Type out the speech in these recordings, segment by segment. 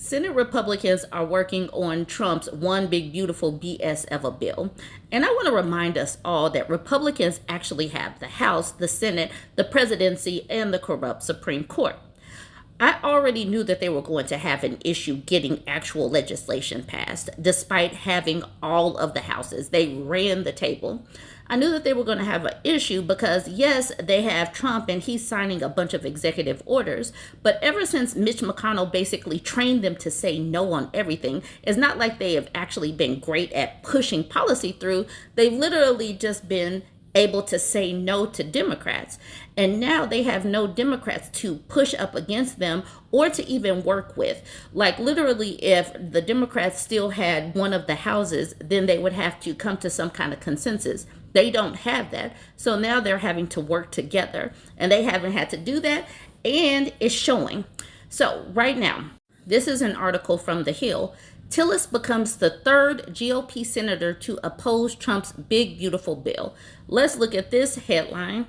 Senate Republicans are working on Trump's one big beautiful BS of a bill. And I want to remind us all that Republicans actually have the House, the Senate, the presidency, and the corrupt Supreme Court. I already knew that they were going to have an issue getting actual legislation passed, despite having all of the houses. They ran the table. I knew that they were going to have an issue because, yes, they have Trump and he's signing a bunch of executive orders. But ever since Mitch McConnell basically trained them to say no on everything, it's not like they have actually been great at pushing policy through. They've literally just been able to say no to Democrats. And now they have no Democrats to push up against them or to even work with. Like literally, if the Democrats still had one of the houses, then they would have to come to some kind of consensus. They don't have that. So now they're having to work together, and they haven't had to do that, and it's showing. So right now, this is an article from The Hill. Tillis becomes the third GOP senator to oppose Trump's big, beautiful bill. Let's look at this headline.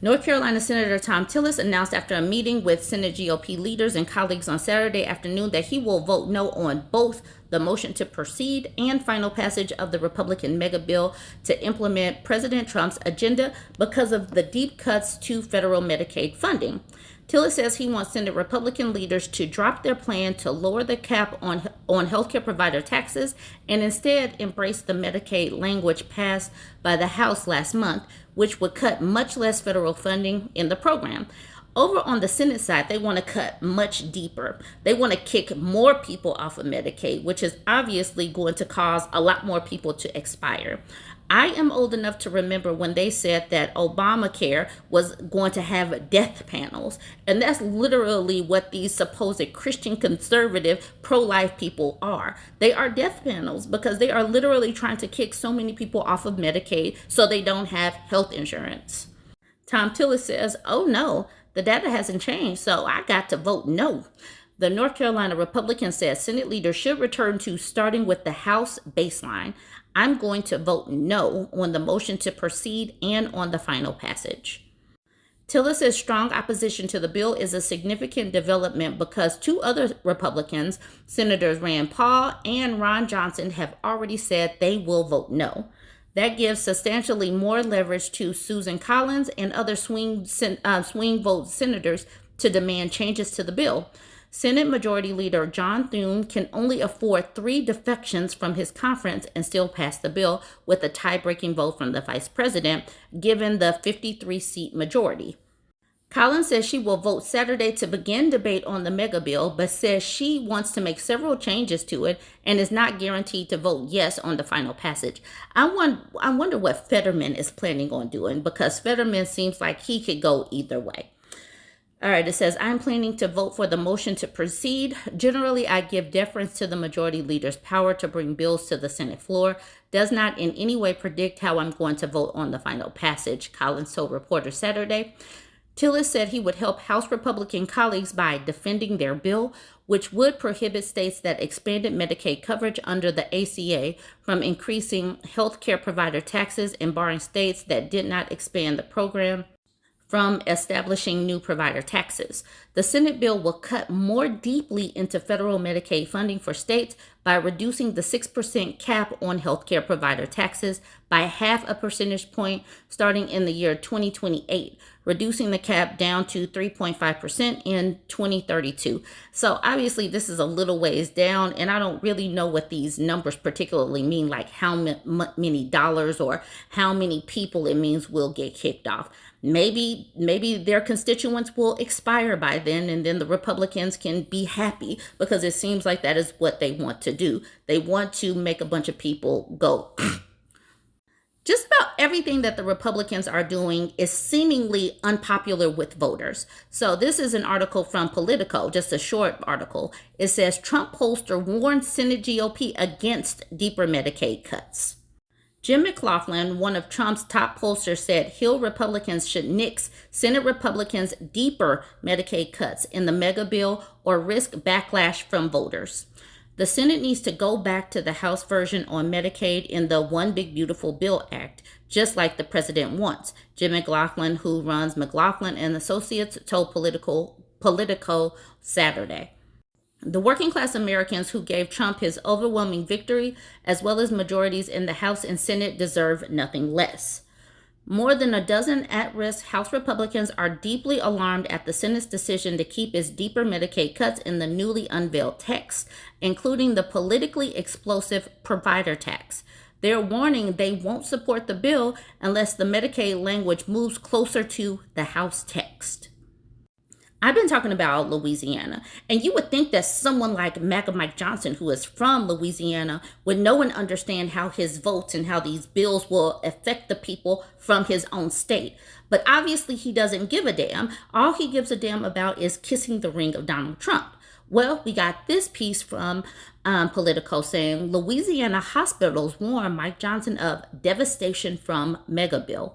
North Carolina Senator Tom Tillis announced after a meeting with Senate GOP leaders and colleagues on Saturday afternoon that he will vote no on both the motion to proceed and final passage of the Republican Megabill to implement President Trump's agenda because of the deep cuts to federal Medicaid funding. Tillis says he wants Senate Republican leaders to drop their plan to lower the cap on healthcare provider taxes and instead embrace the Medicaid language passed by the House last month, which would cut much less federal funding in the program. Over on the Senate side, they want to cut much deeper. They want to kick more people off of Medicaid, which is obviously going to cause a lot more people to expire. I am old enough to remember when they said that Obamacare was going to have death panels. And that's literally what these supposed Christian conservative pro-life people are. They are death panels because they are literally trying to kick so many people off of Medicaid so they don't have health insurance. Tom Tillis says, oh no, the data hasn't changed, so I got to vote no. The North Carolina Republican says Senate leaders should return to starting with the House baseline. I'm going to vote no on the motion to proceed and on the final passage. Tillis says strong opposition to the bill is a significant development because two other Republicans, Senators Rand Paul and Ron Johnson, have already said they will vote no. That gives substantially more leverage to Susan Collins and other swing vote senators to demand changes to the bill. Senate Majority Leader John Thune can only afford 3 defections from his conference and still pass the bill with a tie-breaking vote from the vice president, given the 53-seat majority. Collins says she will vote Saturday to begin debate on the Megabill, but says she wants to make several changes to it and is not guaranteed to vote yes on the final passage. I wonder what Fetterman is planning on doing, because Fetterman seems like he could go either way. All right, it says, I'm planning to vote for the motion to proceed. Generally, I give deference to the majority leader's power to bring bills to the Senate floor. Does not in any way predict how I'm going to vote on the final passage, Collins told reporters Saturday. Tillis said he would help House Republican colleagues by defending their bill, which would prohibit states that expanded Medicaid coverage under the ACA from increasing health care provider taxes and barring states that did not expand the program from establishing new provider taxes. The Senate bill will cut more deeply into federal Medicaid funding for states by reducing the 6% cap on healthcare provider taxes by 0.5 percentage point starting in the year 2028, reducing the cap down to 3.5% in 2032. So obviously this is a little ways down, and I don't really know what these numbers particularly mean, like how many dollars or how many people it means will get kicked off. Maybe their constituents will expire by then, and then the Republicans can be happy, because it seems like that is what they want to do. They want to make a bunch of people go. Just about everything that the Republicans are doing is seemingly unpopular with voters. So this is an article from Politico, just a short article. It says Trump pollster warns Senate GOP against deeper Medicaid cuts. Jim McLaughlin, one of Trump's top pollsters, said Hill Republicans should nix Senate Republicans' deeper Medicaid cuts in the Megabill or risk backlash from voters. The Senate needs to go back to the House version on Medicaid in the One Big Beautiful Bill Act, just like the president wants, Jim McLaughlin, who runs McLaughlin and Associates, told Politico Saturday. The working class Americans who gave Trump his overwhelming victory, as well as majorities in the House and Senate, deserve nothing less. More than a dozen at-risk House Republicans are deeply alarmed at the Senate's decision to keep its deeper Medicaid cuts in the newly unveiled text, including the politically explosive provider tax. They're warning they won't support the bill unless the Medicaid language moves closer to the House text. I've been talking about Louisiana, and you would think that someone like Mike Johnson, who is from Louisiana, would know and understand how his votes and how these bills will affect the people from his own state. But obviously he doesn't give a damn. All he gives a damn about is kissing the ring of Donald Trump. Well, we got this piece from Politico saying Louisiana hospitals warn Mike Johnson of devastation from Megabill.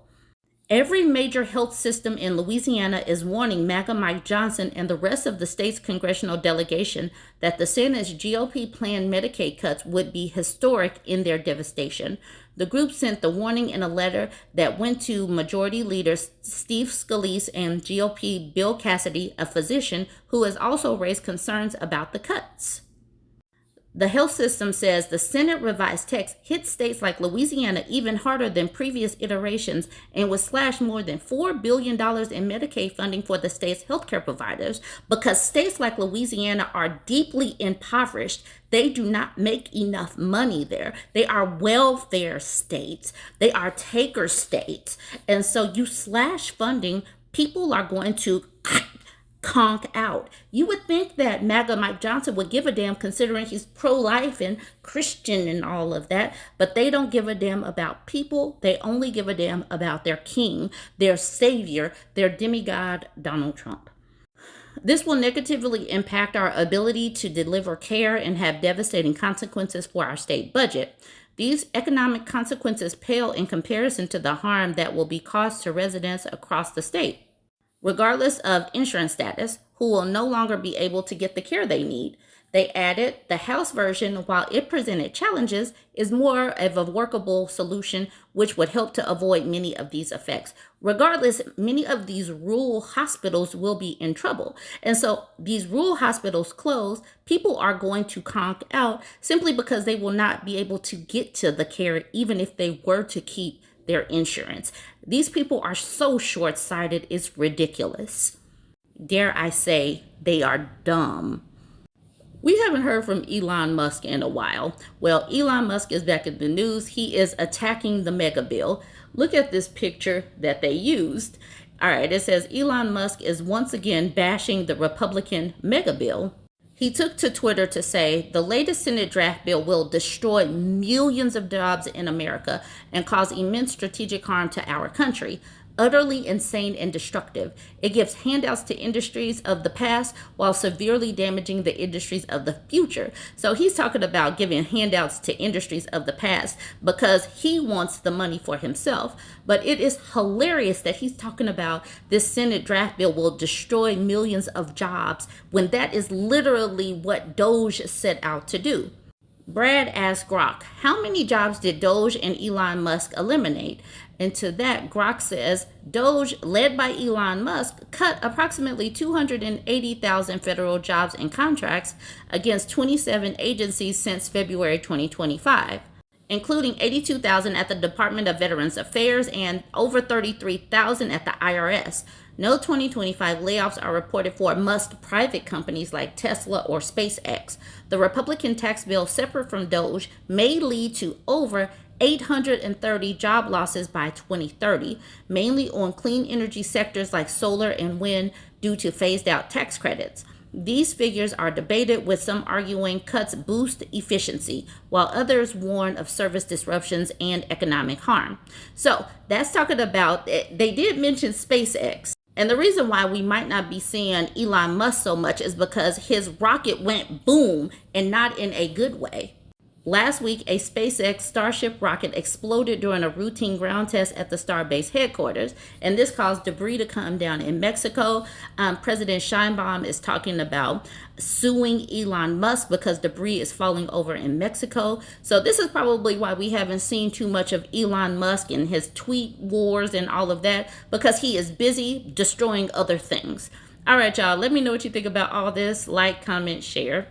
Every major health system in Louisiana is warning MAGA Mike Johnson and the rest of the state's congressional delegation that the Senate's GOP planned Medicaid cuts would be historic in their devastation. The group sent the warning in a letter that went to Majority Leaders Steve Scalise and GOP Bill Cassidy, a physician who has also raised concerns about the cuts. The health system says the Senate revised text hit states like Louisiana even harder than previous iterations and would slash more than $4 billion in Medicaid funding for the state's healthcare providers because states like Louisiana are deeply impoverished. They do not make enough money there. They are welfare states. They are taker states. And so you slash funding, people are going to conk out. You would think that MAGA Mike Johnson would give a damn considering he's pro-life and Christian and all of that, but they don't give a damn about people. They only give a damn about their king, their savior, their demigod, Donald Trump. This will negatively impact our ability to deliver care and have devastating consequences for our state budget. These economic consequences pale in comparison to the harm that will be caused to residents across the state, regardless of insurance status, who will no longer be able to get the care they need. They added the House version, while it presented challenges, is more of a workable solution which would help to avoid many of these effects. Regardless, many of these rural hospitals will be in trouble. And so these rural hospitals close, people are going to conk out simply because they will not be able to get to the care even if they were to keep their insurance. These people are so short-sighted, it's ridiculous. Dare I say, they are dumb. We haven't heard from Elon Musk in a while. Well, Elon Musk is back in the news. He is attacking the Megabill. Look at this picture that they used. All right, it says Elon Musk is once again bashing the Republican Megabill. He took to Twitter to say, the latest Senate draft bill will destroy millions of jobs in America and cause immense strategic harm to our country. Utterly insane and destructive. It gives handouts to industries of the past while severely damaging the industries of the future. So he's talking about giving handouts to industries of the past because he wants the money for himself. But it is hilarious that he's talking about this Senate draft bill will destroy millions of jobs when that is literally what Doge set out to do. Brad asked Grok, how many jobs did Doge and Elon Musk eliminate? And to that, Grok says, Doge, led by Elon Musk, cut approximately 280,000 federal jobs and contracts against 27 agencies since February 2025, including 82,000 at the Department of Veterans Affairs and over 33,000 at the IRS. No 2025 layoffs are reported for Musk private companies like Tesla or SpaceX. The Republican tax bill, separate from Doge, may lead to over 830 job losses by 2030, mainly on clean energy sectors like solar and wind due to phased out tax credits. These figures are debated, with some arguing cuts boost efficiency, while others warn of service disruptions and economic harm. So that's talking about, they did mention SpaceX. And the reason why we might not be seeing Elon Musk so much is because his rocket went boom, and not in a good way. Last week, a SpaceX Starship rocket exploded during a routine ground test at the Starbase headquarters, and this caused debris to come down in Mexico. President Sheinbaum is talking about suing Elon Musk because debris is falling over in Mexico. So this is probably why we haven't seen too much of Elon Musk and his tweet wars and all of that, because he is busy destroying other things. All right, y'all, let me know what you think about all this. Like, comment, share.